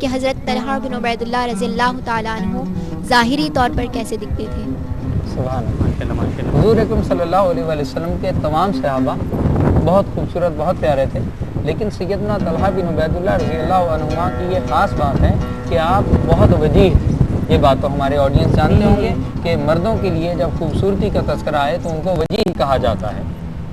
کہ حضرت طلحہ بن عبید اللہ رضی اللہ تعالیٰ عنہ ظاہری طور پر کیسے دکھتے تھے؟ سبحان اللہ۔ حضور اکرم صلی اللہ علیہ وآلہ وسلم کے تمام صحابہ بہت خوبصورت، بہت پیارے تھے، لیکن سیدنا طلحہ بن عبید اللہ رضی اللہ عنہ کی یہ خاص بات ہے کہ آپ بہت وجیح تھے۔ یہ بات تو ہمارے آڈینس جانتے ہوں گے کہ مردوں کے لیے جب خوبصورتی کا تذکرہ آئے تو ان کو وجیح کہا جاتا ہے،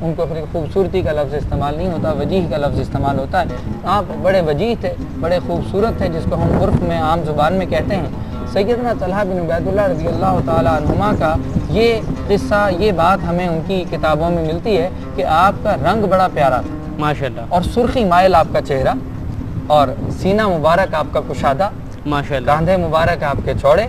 ان کو خوبصورتی کا لفظ استعمال نہیں ہوتا، وجیح کا لفظ استعمال ہوتا ہے۔ آپ بڑے وجیح تھے، بڑے خوبصورت تھے، جس کو ہم عرف میں عام زبان میں کہتے ہیں۔ سیدنا طلحہ بن عبید اللہ رضی اللہ تعالیٰ عنہما کا یہ قصہ، یہ بات ہمیں ان کی کتابوں میں ملتی ہے کہ آپ کا رنگ بڑا پیارا تھا ماشاءاللہ، اور سرخی مائل آپ کا چہرہ، اور سینہ مبارک آپ کا کشادہ ماشاءاللہ، کاندھے مبارک آپ کے چوڑے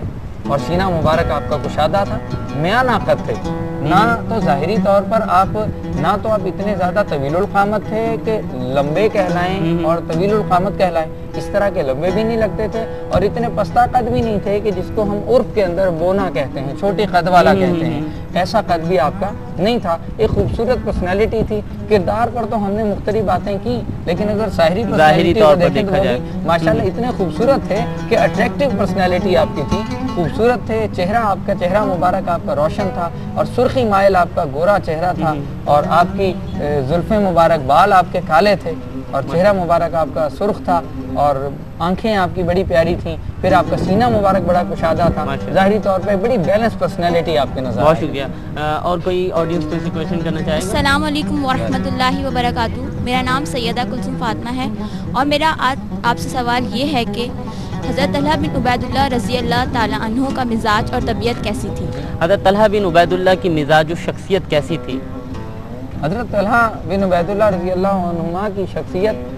اور سینہ مبارک آپ کا کشادہ تھا، میانہ قد تھے، نہ تو ظاہری طور پر آپ نہ تو آپ اتنے زیادہ طویل القامت تھے کہ لمبے کہلائیں اور طویل القامت کہلائیں، اس طرح کے لمبے بھی نہیں لگتے تھے، اور اتنے پستہ قد بھی نہیں تھے کہ جس کو ہم عرف کے اندر بونا کہتے ہیں، چھوٹی قد والا کہتے ہیں، ایسا قد بھی آپ کا نہیں تھا۔ ایک خوبصورت پرسنالٹی تھی۔ کردار پر تو ہم نے مختلف باتیں کی، لیکن اگر ظاہری پرسنالٹی کو دیکھیں تو ماشاءاللہ اتنے خوبصورت تھے کہ اٹریکٹیو پرسنالٹی آپ کی تھی، خوبصورت تھے، چہرہ آپ کا، چہرہ مبارک آپ کا روشن تھا، اور سرخی مائل آپ کا گورا چہرہ تھا، اور آپ کی زلفیں مبارک، بال آپ کے کالے تھے، اور چہرہ مبارک آپ کا سرخ تھا، اور آنکھیں آپ کی بڑی پیاری تھیں، پھر آپ کا سینہ مبارک بڑا کشادہ تھا، ظاہری طور پہ بڑی بیلنس پرسنالٹی آپ کے نظر۔ بہت شکریہ۔ اور کوئی آڈینس کو کویشچن کرنا چاہے گا؟ السلام علیکم ورحمۃ اللہ وبرکاتہ۔ میرا نام سیدہ کلثوم فاطمہ ہے، اور میرا آج آپ سے سوال یہ ہے کہ حضرت طلحہ بن عبید اللہ رضی اللہ تعالیٰ عنہ کا مزاج اور طبیعت کیسی تھی؟ حضرت طلحہ بن عبید اللہ کی مزاج و شخصیت کیسی تھی؟ حضرت طلحہ بن عبید اللہ رضی اللہ عنہما کی شخصیت،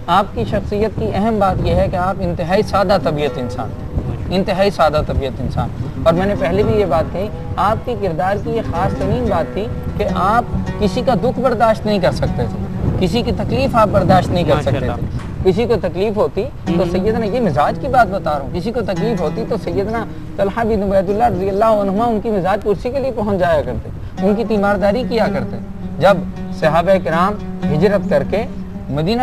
آپ کی شخصیت کی اہم بات یہ ہے کہ آپ انتہائی سادہ طبیعت انسان تھے، انتہائی سادہ طبیعت انسان، اور میں نے پہلے بھی یہ بات کہی، آپ کے کردار کی یہ خاص ترین بات تھی کہ آپ کسی کا دکھ برداشت نہیں کر سکتے تھے، کسی کی تکلیف آپ برداشت نہیں کر سکتے تھے۔ کسی کو تکلیف ہوتی تو سیدنا، یہ مزاج کی بات بتا رہا ہوں، کسی کو تکلیف ہوتی تو سیدنا طلحہ بن عبید اللہ رضی اللہ عنہما ان کی مزاج پرسی کے لیے پہنچ جایا کرتے، ان کی تیمارداری کیا کرتے۔ جب صحابہ کرام ہجرت کر کے مدینہ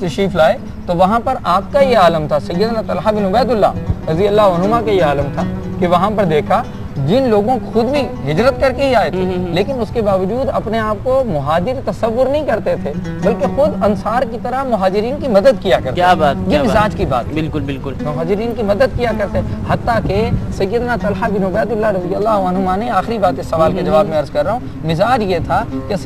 تشریف لائے تو وہاں پر آپ کا یہ عالم تھا، سیدنا طلحہ بن عبید اللہ رضی اللہ عنہما کا یہ عالم تھا کہ وہاں پر دیکھا جن لوگوں خود بھی ہجرت کر کے ہی آئے تھے، لیکن اس کے باوجود اپنے آپ کو مہاجر تصور نہیں کرتے تھے، بلکہ خود انصار کی طرح مہاجرین کی مدد کیا کرتے۔ کیا بات، یہ مزاج کی بات، بالکل بالکل، مہاجرین کی مدد کیا کرتے، حتیٰ کہ سیدنا طلحہ بن عبید اللہ رضی اللہ عنہما نے، آخری بات اس سوال کے جواب میں عرض کر رہا ہوں، مزاج یہ تھا کہ